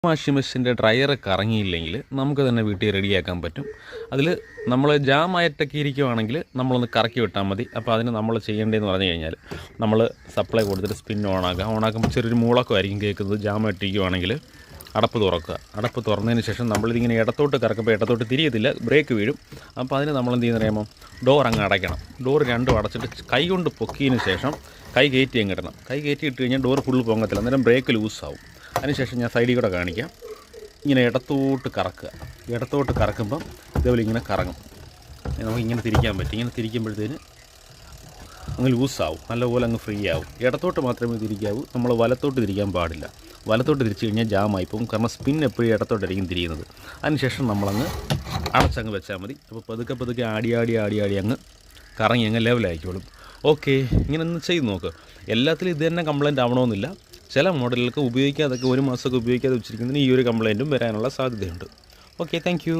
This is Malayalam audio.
വാഷിംഗ് മെഷീൻ്റെ ഡ്രയർ കറങ്ങിയില്ലെങ്കിൽ നമുക്ക് തന്നെ വീട്ടിൽ റെഡിയാക്കാൻ പറ്റും. അതിൽ നമ്മൾ ജാമായിട്ടൊക്കെ ഇരിക്കുവാണെങ്കിൽ നമ്മളൊന്ന് കറക്കി വിട്ടാൽ മതി. അപ്പോൾ അതിന് നമ്മൾ ചെയ്യേണ്ടതെന്ന് പറഞ്ഞു കഴിഞ്ഞാൽ നമ്മൾ സപ്ലൈ കൊടുത്തിട്ട് സ്പിൻ ഓണാക്കുമ്പോൾ ചെറിയൊരു മൂളക്കമായിരിക്കും കേൾക്കുന്നത്. ജാമായിട്ടിരിക്കുവാണെങ്കിൽ അടപ്പ് തുറക്കുക. അടപ്പ് തുറന്നതിന് ശേഷം നമ്മളിതിങ്ങനെ ഇടത്തോട്ട് കറക്കുമ്പോൾ ഇടത്തോട്ട് തിരിയത്തില്ല, ബ്രേക്ക് വീഴും. അപ്പോൾ അതിന് നമ്മളെന്ത് ചെയ്യുന്ന അറിയാമോ, ഡോർ അങ്ങ് അടയ്ക്കണം. ഡോർ രണ്ടും അടച്ചിട്ട് കൈ കൊണ്ട് പൊക്കിയതിന് ശേഷം കൈ കയറ്റി അങ്ങ് ഇടണം. കൈ കയറ്റി ഇട്ട് കഴിഞ്ഞാൽ ഡോർ ഫുള്ള് പൊങ്ങത്തില്ല, അന്നേരം ബ്രേക്ക് ലൂസാവും. അതിനുശേഷം ഞാൻ സൈഡിൽ കൂടെ കാണിക്കാം. ഇങ്ങനെ ഇടത്തോട്ട് കറക്കുക. ഇടത്തോട്ട് കറക്കുമ്പം ഇതേപോലെ ഇങ്ങനെ കറങ്ങും. നമുക്കിങ്ങനെ തിരിക്കാൻ പറ്റും. ഇങ്ങനെ തിരിക്കുമ്പോഴത്തേന് അങ്ങ് ലൂസാവും, നല്ലപോലെ അങ്ങ് ഫ്രീ ആവും. ഇടത്തോട്ട് മാത്രമേ തിരിക്കാവൂ, നമ്മൾ വലത്തോട്ട് തിരിക്കാൻ പാടില്ല. വലത്തോട്ട് തിരിച്ച് കഴിഞ്ഞാൽ ജാമായി പോകും. കാരണം സ്പിൻ എപ്പോഴും ഇടത്തോട്ടായിരിക്കും തിരിയുന്നത്. അതിനുശേഷം നമ്മളങ്ങ് അടച്ചങ്ങ് വെച്ചാൽ മതി. അപ്പോൾ പതുക്കെ ആടി അങ്ങ് കറങ്ങി അങ്ങ് ലെവലായിക്കോളും. ഓക്കെ, ഇങ്ങനെ ഒന്ന് ചെയ്ത് നോക്ക്. എല്ലാത്തിലും ഇത് തന്നെ കംപ്ലയിൻ്റ് ആവണമെന്നില്ല. ചില മോഡലുകൾക്ക് ഉപയോഗിക്കാതൊക്കെ 1 മാസമൊക്കെ ഉപയോഗിക്കാതെ വെച്ചിരിക്കുന്നതിന് ഈ ഒരു കംപ്ലയിൻറ്റും വരാനുള്ള സാധ്യതയുണ്ട്. Okay, thank you.